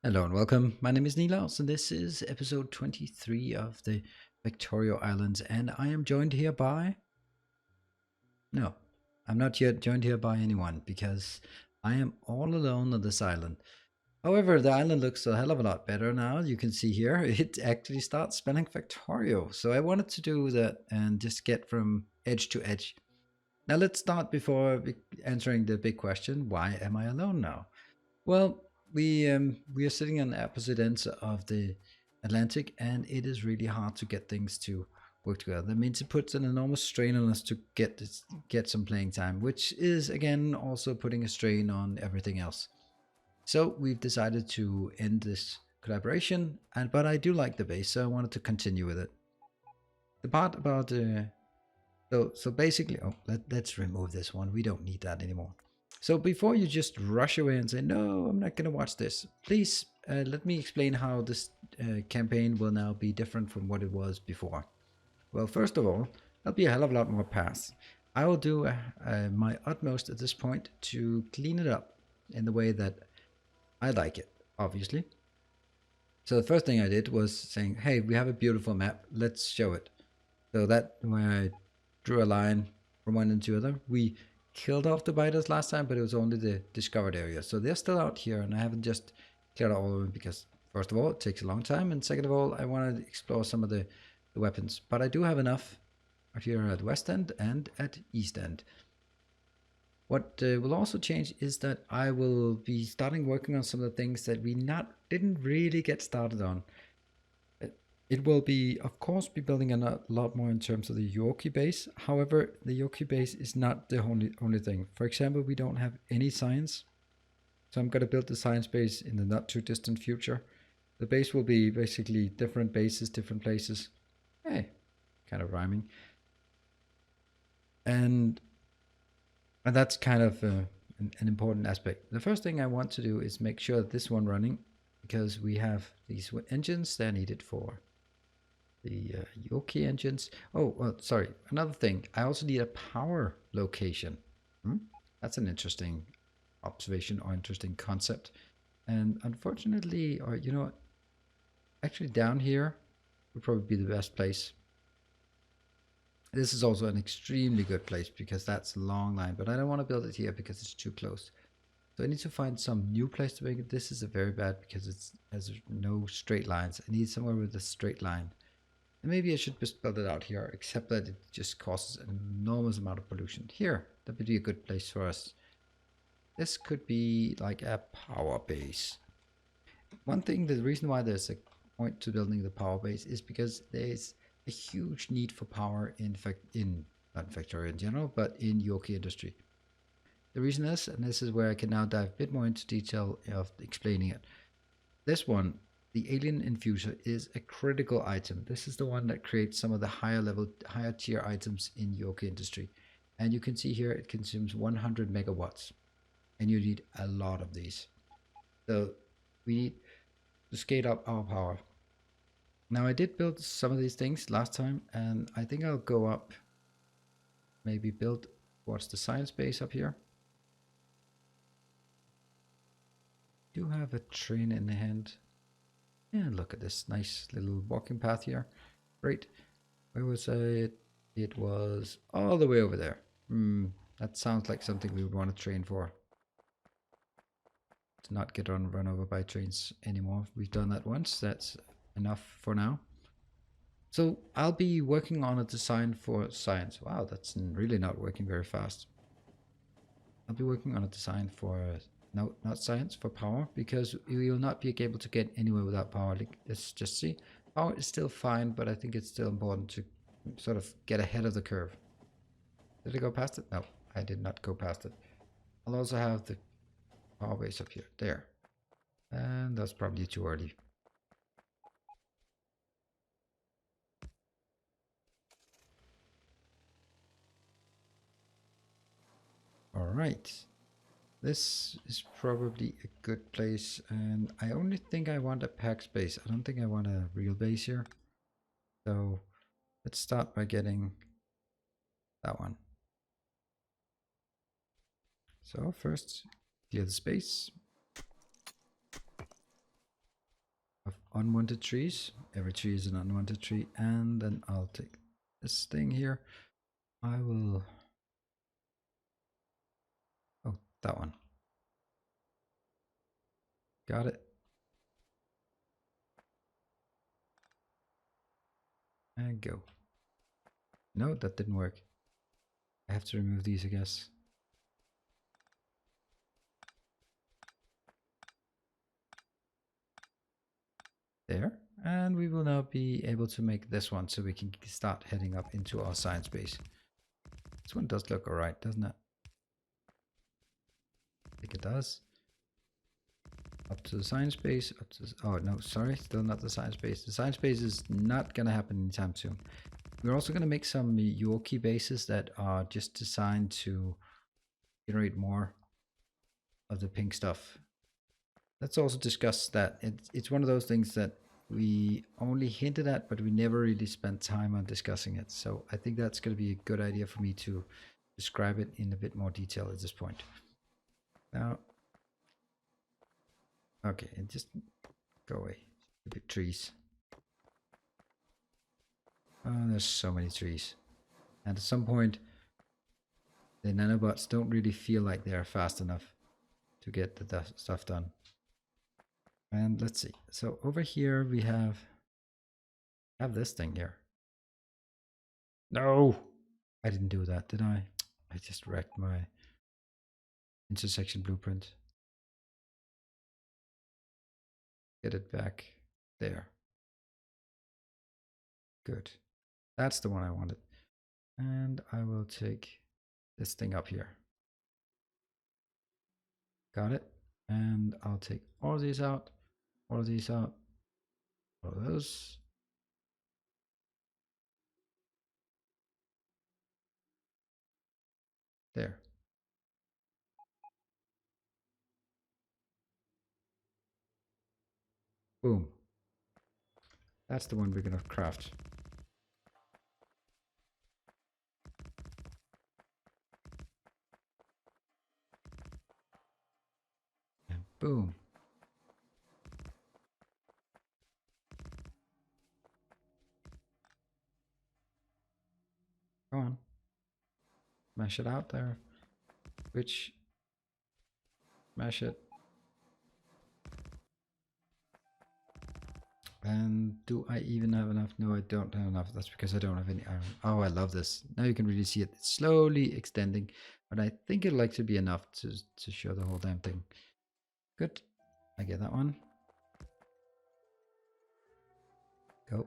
Hello and welcome. My name is Nilaus and this is episode 23 of the Factorio Islands, and I am joined here by... No, I'm not yet joined here by anyone because I am all alone on this island. However, the island looks a hell of a lot better now. You can see here, it actually starts spelling Factorio. So I wanted to do that and just get from edge to edge. Now let's start before answering the big question, why am I alone now? Well, we are sitting on the opposite ends of the Atlantic, and it is really hard to get things to work together. That means it puts an enormous strain on us to get some playing time, which is again also putting a strain on everything else. So we've decided to end this collaboration, and but I do like the base, so I wanted to continue with it. The part about so basically, let's remove this one. We don't need that anymore. So before you just rush away and say, no, I'm not going to watch this, please let me explain how this campaign will now be different from what it was before. Well, first of all, there'll be a hell of a lot more paths. I will do my utmost at this point to clean it up in the way that I like it, obviously. So the first thing I did was saying, hey, we have a beautiful map, let's show it. So that when I drew a line from one into the other, we killed off the biters last time, but it was only the discovered area. So they're still out here, and I haven't just cleared out all of them because, first of all, it takes a long time, and second of all, I want to explore some of the weapons. But I do have enough here at West End and at East End. What will also change is that I will be starting working on some of the things that we didn't really get started on. It will be, of course, be building a lot more in terms of the Yuoki base. However, the Yuoki base is not the only thing. For example, we don't have any science. So I'm going to build the science base in the not too distant future. The base will be basically different bases, different places. Hey, kind of rhyming. And that's kind of an important aspect. The first thing I want to do is make sure that this one running, because we have these engines that are needed for the Yuoki engines. Oh, well, sorry. Another thing, I also need a power location. That's an interesting observation or interesting concept. And unfortunately, or actually down here would probably be the best place. This is also an extremely good place because that's a long line, but I don't want to build it here because it's too close. So I need to find some new place to make it. This is a very bad because it has no straight lines. I need somewhere with a straight line. And maybe I should just build it out here, except that it just causes an enormous amount of pollution. Here, that would be a good place for us. This could be like a power base. One thing, the reason why there's a point to building the power base is because there's a huge need for power not Factorio in general, but in Yuoki Industry. The reason is, and this is where I can now dive a bit more into detail of explaining it. This one, the alien infuser, is a critical item. This is the one that creates some of the higher tier items in Yuoki Industry. And you can see here it consumes 100 megawatts. And you need a lot of these. So we need to scale up our power. Now I did build some of these things last time, and I think I'll go up, maybe build towards the science base up here. Do have a train in the hand. And look at this nice little walking path here. Great. Where was it? It was all the way over there. That sounds like something we would want to train for. To not get run over by trains anymore. We've done that once. That's enough for now. So I'll be working on a design for science. Wow, that's really not working very fast. I'll be working on a design for no, not science, for power, because we will not be able to get anywhere without power. Let's just see. Power is still fine, but I think it's still important to sort of get ahead of the curve. Did I go past it? No, I did not go past it. I'll also have the power base up here. There. And that's probably too early. All right. This is probably a good place, and I only think I want a pack space. I don't think I want a real base here. So let's start by getting that one. So first, clear the space. unwanted trees. Every tree is an unwanted tree. And then I'll take this thing here. I will... Oh, that one. Got it. And go. No, that didn't work. I have to remove these, I guess. There. And we will now be able to make this one so we can start heading up into our science base. This one does look alright, doesn't it? I think it does. Up to the science base. Up to oh no, sorry, still not the science base. The science base is not gonna happen anytime soon. We're also gonna make some Yuoki bases that are just designed to generate more of the pink stuff. Let's also discuss that. It's one of those things that we only hinted at, but we never really spent time on discussing it. So I think that's going to be a good idea for me to describe it in a bit more detail at this point. Now, okay, and just go away. Stupid trees. Oh, there's so many trees. And at some point, the nanobots don't really feel like they're fast enough to get the stuff done. And let's see. So over here we have this thing here. No, I didn't do that, did I? I just wrecked my intersection blueprint. Get it back there. Good. That's the one I wanted. And I will take this thing up here. Got it. And I'll take all of these out, all of these out, all of those. There. Boom. That's the one we're gonna craft. And boom. Go on. Smash it out there. Which smash it. And do I even have enough? No, I don't have enough. That's because I don't have any iron. Oh, I love this. Now you can really see it. It's slowly extending, but I think it'll like to be enough to show the whole damn thing. Good. I get that one. Go.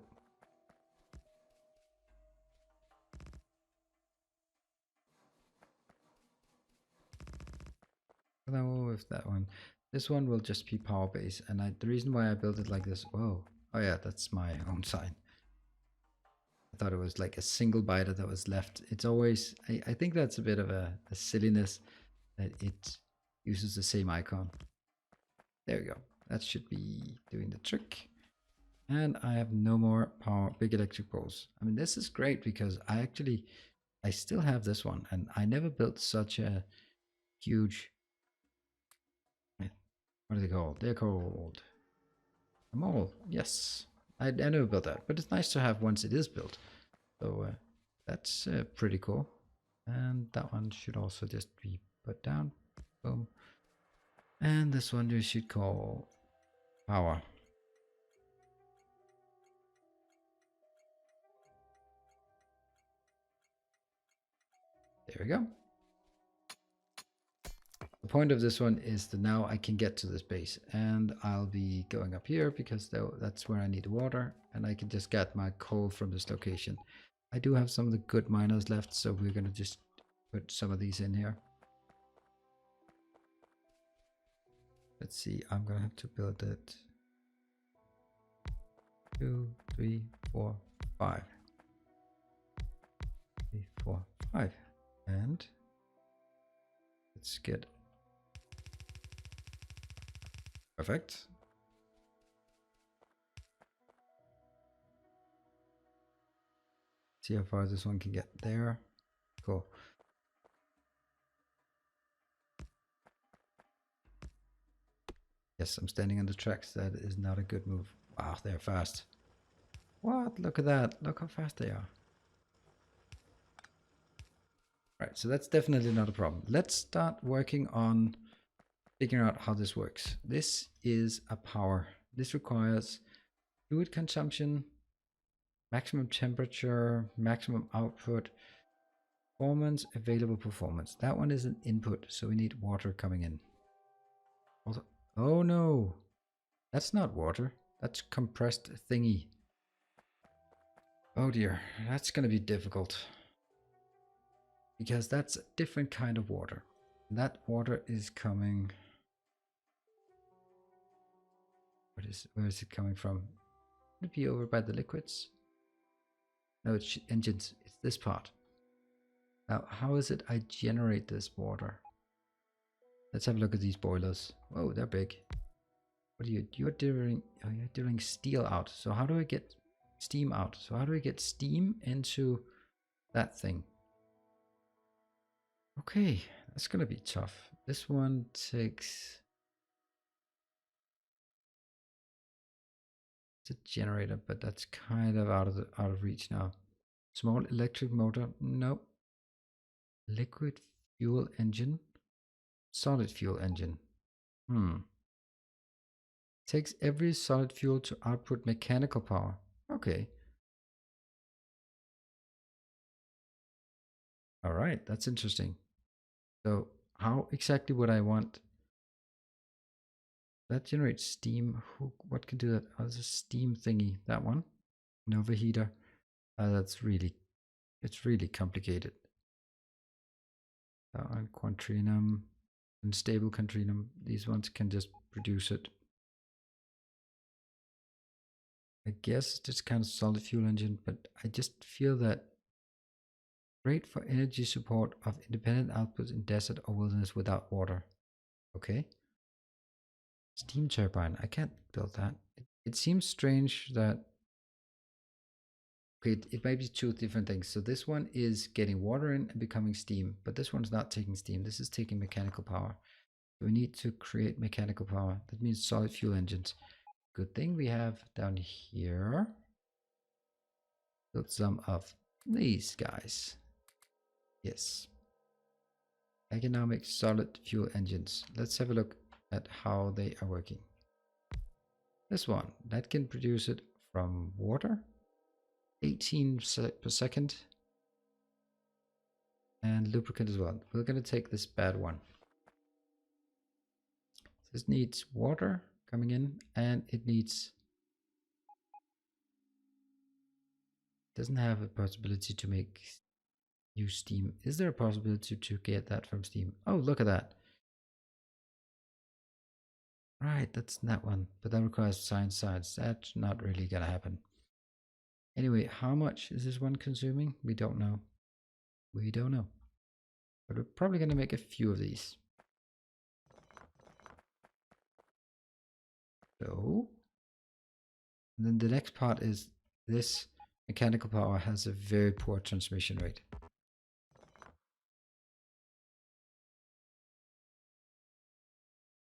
Hello with that one. This one will just be power base, and the reason why I built it like this. Whoa. Oh yeah, that's my own sign. I thought it was like a single byte that was left. It's always, I think that's a bit of a silliness that it uses the same icon. There we go. That should be doing the trick. And I have no more big electric poles. I mean, this is great because I still have this one, and I never built such a huge, what are they called? They're called a mole. Yes, I never built that, but it's nice to have once it is built. So that's pretty cool. And that one should also just be put down. Boom. And this one you should call power. There we go. The point of this one is that now I can get to this base, and I'll be going up here because that's where I need water, and I can just get my coal from this location. I do have some of the good miners left, so we're going to just put some of these in here. Let's see, I'm going to have to build it 2, 3, 4, 5. 3, 4, 5. And let's get perfect. See how far this one can get there. Cool. Yes, I'm standing on the tracks. That is not a good move. Wow, they're fast. What? Look at that. Look how fast they are. Right, so that's definitely not a problem. Let's start working on figuring out how this works. This is a power. This requires fluid consumption, maximum temperature, maximum output, performance, available performance. That one is an input, so we need water coming in. Also, oh no, that's not water. That's compressed thingy. Oh dear, that's going to be difficult. Because that's a different kind of water. That water is coming... Where is it coming from? Would it be over by the liquids? No, it's engines. It's this part. Now, how is it I generate this water? Let's have a look at these boilers. Whoa, they're big. What are you? You're doing steel out. So how do I get steam out? So how do I get steam into that thing? Okay, that's gonna be tough. This one takes... It's a generator, but that's kind of out of reach now. Small electric motor, nope. Liquid fuel engine, solid fuel engine. Takes every solid fuel to output mechanical power. Okay. All right, that's interesting. So how exactly would I want that generates steam? What can do that? Oh, there's a steam thingy. That one, an overheater. It's really complicated. And quantrinum, unstable quantrinum. These ones can just produce it. I guess it's kind of solid fuel engine, but I just feel that great for energy support of independent outputs in desert or wilderness without water. Okay. Steam turbine. I can't build that. It seems strange that... Okay, it might be two different things. So this one is getting water in and becoming steam, but this one's not taking steam. This is taking mechanical power. So we need to create mechanical power. That means solid fuel engines. Good thing we have down here built some of these guys. Yes. Economic solid fuel engines. Let's have a look at how they are working. This one, that can produce it from water. 18 per second. And lubricant as well. We're going to take this bad one. This needs water coming in, and it needs... Doesn't have a possibility to make use steam. Is there a possibility to get that from steam? Oh, look at that. Right, that's that one. But that requires science. That's not really gonna happen. Anyway, how much is this one consuming? We don't know. We don't know. But we're probably gonna make a few of these. So, and then the next part is this mechanical power has a very poor transmission rate.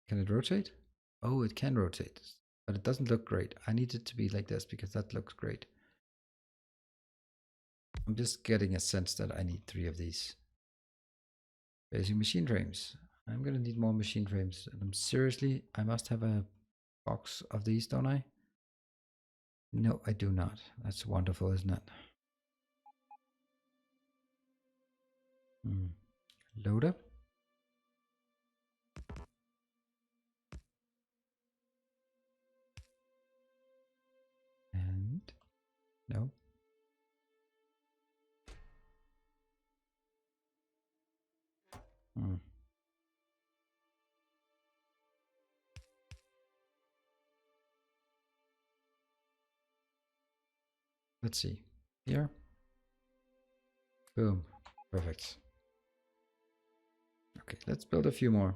Can it rotate? Oh, it can rotate, but it doesn't look great. I need it to be like this because that looks great. I'm just getting a sense that I need 3 of these. Basic machine frames. I'm gonna need more machine frames. And seriously, I must have a box of these, don't I? No, I do not. That's wonderful, isn't it? Loader. And no. Let's see. Here. Boom. Perfect. Okay, let's build a few more.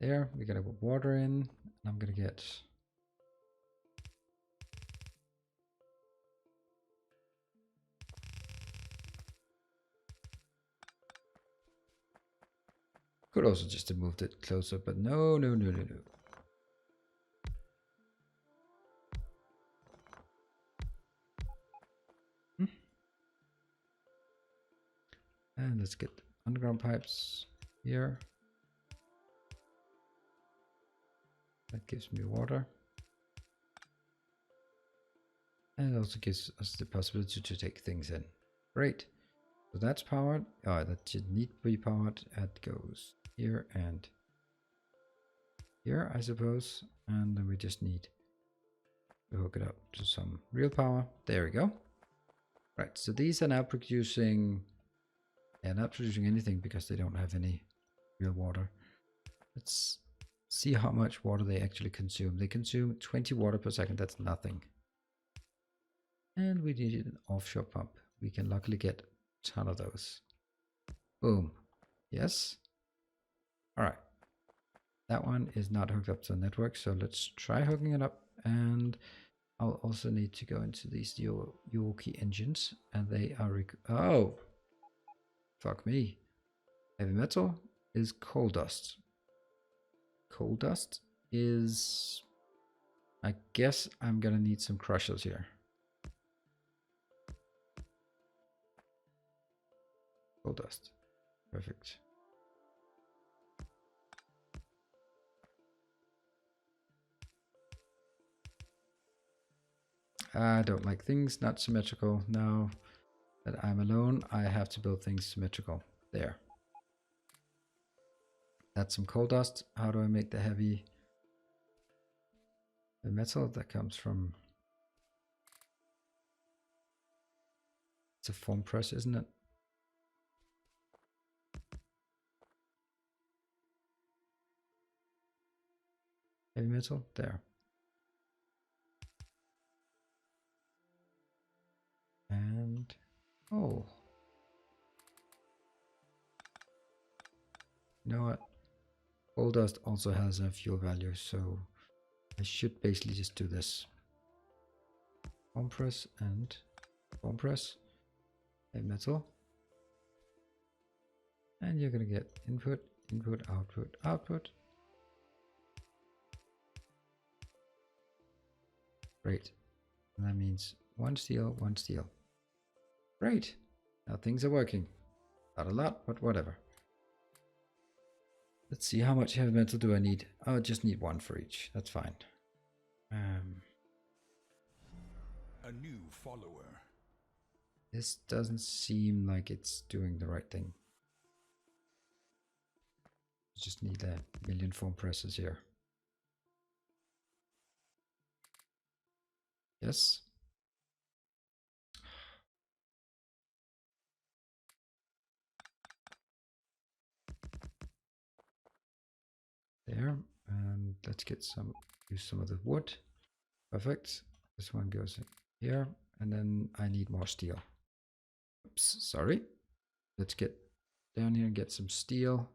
There, we gotta put water in, and I'm gonna get... Could also just have moved it closer, but no. And let's get underground pipes here. That gives me water. And it also gives us the possibility to take things in. Great. So that's powered. Oh, that should need to be powered. That goes here and here, I suppose. And then we just need to hook it up to some real power. There we go. Right, so these are now producing... They're not producing anything because they don't have any real water. Let's see how much water they actually consume. They consume 20 water per second. That's nothing. And we needed an offshore pump. We can luckily get a ton of those. Boom. Yes. All right. That one is not hooked up to the network, so let's try hooking it up. And I'll also need to go into these Yuoki engines, and they are... Oh! Fuck me. Heavy metal is coal dust. Coal dust is... I guess I'm gonna need some crushers here. Coal dust. Perfect. I don't like things not symmetrical. Now that I'm alone, I have to build things symmetrical. There. That's some coal dust. How do I make the heavy metal? That comes from... It's a foam press, isn't it? Heavy metal? There. And... Oh. You know what? Coal dust also has a fuel value, so I should basically just do this. Foam press and foam press. Heavy metal. And you're gonna get input, input, output, output. Great. And that means one steel, one steel. Great. Now things are working. Not a lot, but whatever. Let's see, how much heavy metal do I need? Oh, I just need one for each. That's fine. A new follower. This doesn't seem like it's doing the right thing. Just need a million foam presses here. Yes. There. And let's get some, use some of the wood. Perfect. This one goes in here. And then I need more steel. Oops, sorry. Let's get down here and get some steel.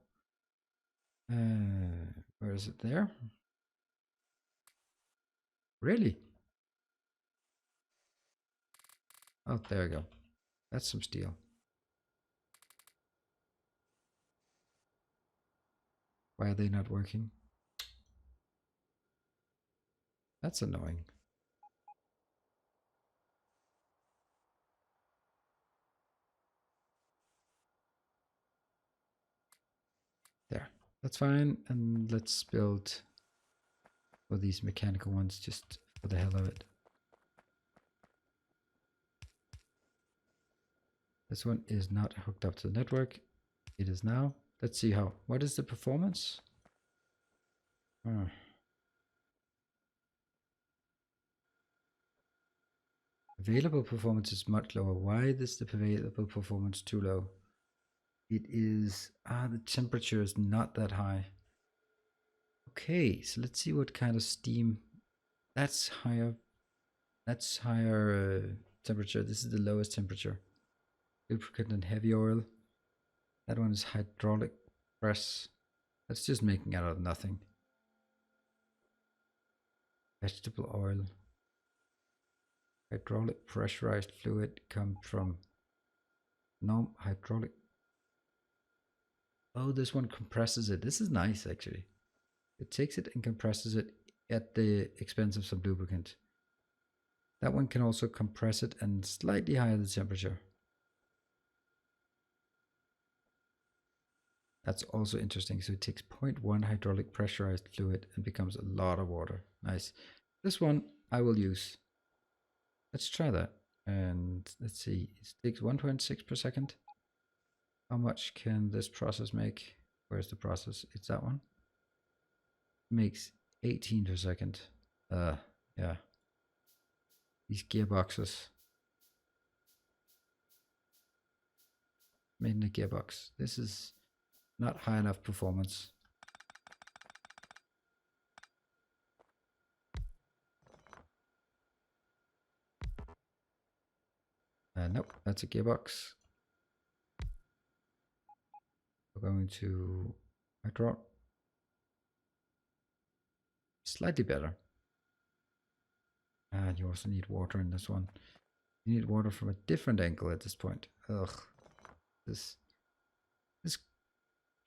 Where is it there? Really? Oh, there we go. That's some steel. Why are they not working? That's annoying. There. That's fine. And let's build for these mechanical ones just for the hell of it. This one is not hooked up to the network. It is now. Let's see how. What is the performance? Available performance is much lower. Why is the available performance too low? It is, the temperature is not that high. Okay, so let's see what kind of steam. That's higher. That's higher temperature. This is the lowest temperature. Lubricant and heavy oil. That one is hydraulic press. That's just making out of nothing. Vegetable oil. Hydraulic pressurized fluid comes from hydraulic. Oh, this one compresses it. This is nice, actually. It takes it and compresses it at the expense of some lubricant. That one can also compress it and slightly higher the temperature. That's also interesting. So it takes 0.1 hydraulic pressurized fluid and becomes a lot of water. Nice. This one I will use. Let's try that. And let's see, it takes 1.6 per second. How much can this process make? Where's the process? It's that one. It makes 18 per second. Yeah. These gearboxes. Made in a gearbox. This is not high enough performance. Nope, that's a gearbox. We're going to hydraulic. Slightly better. And you also need water in this one. You need water from a different angle at this point. Ugh. This is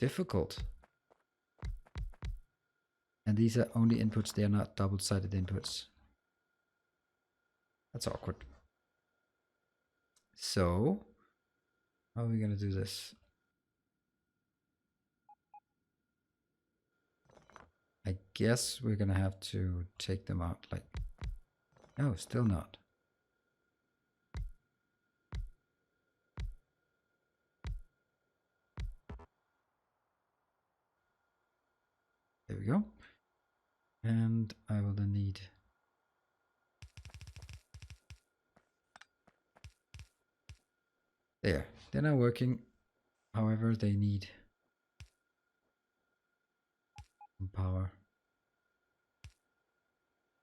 difficult. And these are only inputs, they are not double-sided inputs. That's awkward. So, how are we going to do this? I guess we're going to have to take them out like... No, still not. There we go. And I will then need... There, they're now working. However, they need some power.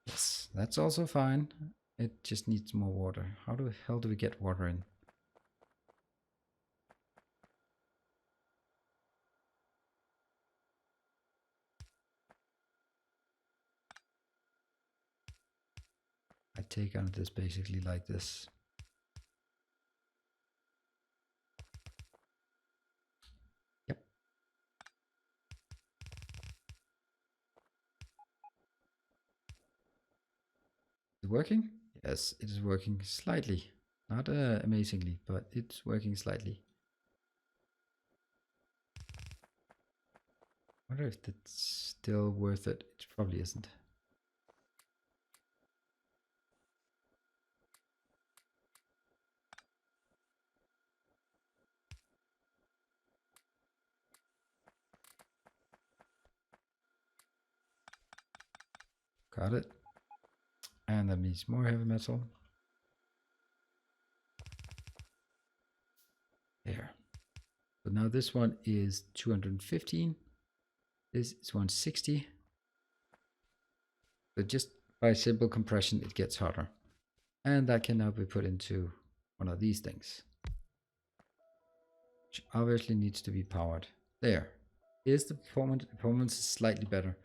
Yes, that's also fine. It just needs more water. How the hell do we get water in? I take on this basically like this. Yep. Is it working? Yes, it is working slightly. Not amazingly, but it's working slightly. I wonder if that's still worth it. It probably isn't. Got it. And that means more heavy metal. There. So now this one is 215. This is 160. So just by simple compression, it gets hotter. And that can now be put into one of these things, which obviously needs to be powered. There. Here's the performance. Performance is slightly better,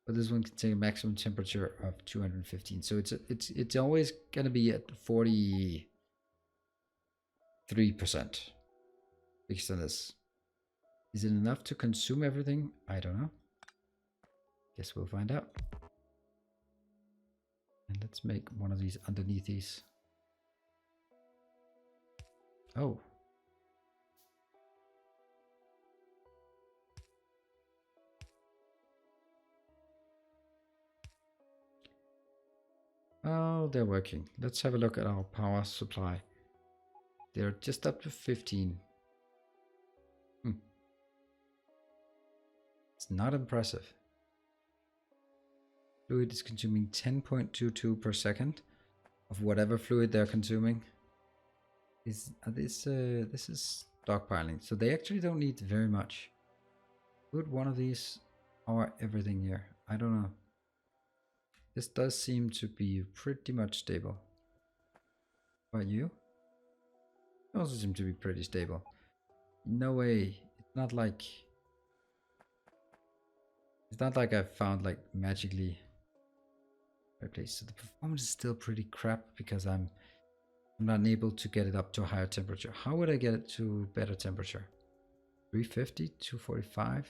but this one can take a maximum temperature of 215. So it's always going to be at 43% based on this. Is it enough to consume everything? I don't know. Guess we'll find out. And let's make one of these underneath these. Oh. Oh, they're working. Let's have a look at our power supply. They're just up to 15. It's not impressive. Fluid is consuming 10.22 per second of whatever fluid they're consuming. This is stockpiling, so they actually don't need very much. Put one of these power everything here. I don't know. This does seem to be pretty much stable. How about you? It also seem to be pretty stable. No way. It's not like I found like magically replaced. So the performance is still pretty crap because I'm not able to get it up to a higher temperature. How would I get it to better temperature? 350, 245.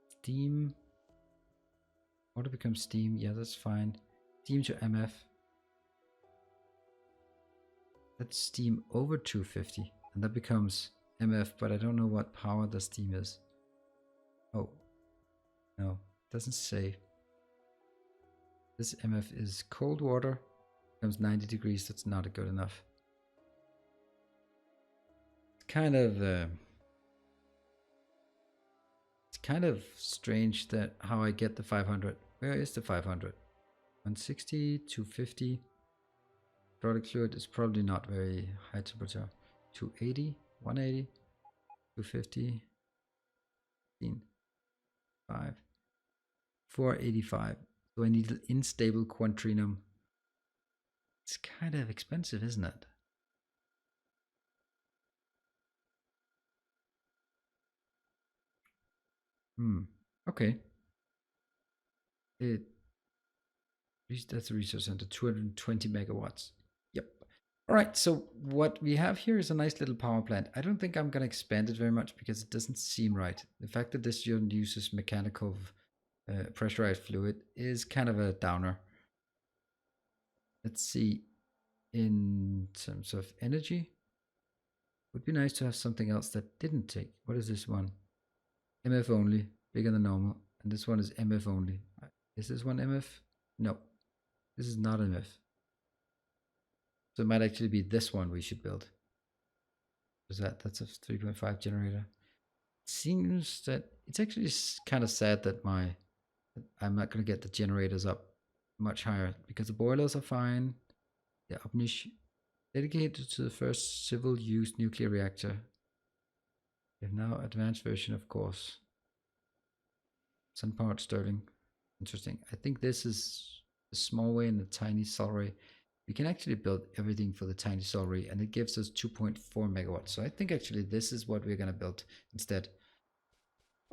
Steam. Auto becomes steam. Yeah, that's fine. Steam to MF. That's steam over 250. And that becomes MF, but I don't know what power the steam is. Oh. No, doesn't say. This MF is cold water. Becomes 90 degrees. That's not good enough. It's kind of strange that how I get the 500. Where is the 500? 160, 250. Product fluid is probably not very high temperature. 280, 180, 250, 5, 485. So I need an unstable quantrinum. It's kind of expensive, isn't it? Okay. That's a research center, 220 megawatts. Yep. All right, so what we have here is a nice little power plant. I don't think I'm going to expand it very much because it doesn't seem right. The fact that this unit uses mechanical pressurized fluid is kind of a downer. Let's see, in terms of energy, would be nice to have something else that didn't take. What is this one? MF only, bigger than normal. And this one is MF only. Is this one MF? No, this is not MF. So it might actually be this one we should build. Is that's a 3.5 generator. It seems that it's actually kind of sad that I'm not going to get the generators up much higher because the boilers are fine. The Obnish dedicated to the first civil use nuclear reactor. We have now advanced version, of course. Sun-powered Stirling. Interesting. I think this is the small way and the tiny solar array. We can actually build everything for the tiny solar array, and it gives us 2.4 megawatts. So I think actually this is what we're going to build instead.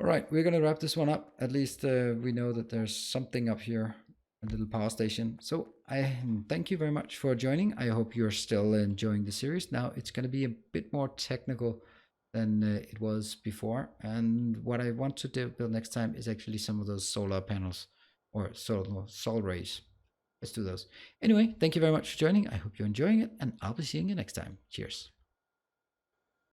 All right, we're going to wrap this one up. At least we know that there's something up here, a little power station. So I thank you very much for joining. I hope you're still enjoying the series. Now it's going to be a bit more technical than it was before. And what I want to build next time is actually some of those solar panels or solar arrays. Let's do those. Anyway, thank you very much for joining. I hope you're enjoying it, and I'll be seeing you next time. Cheers.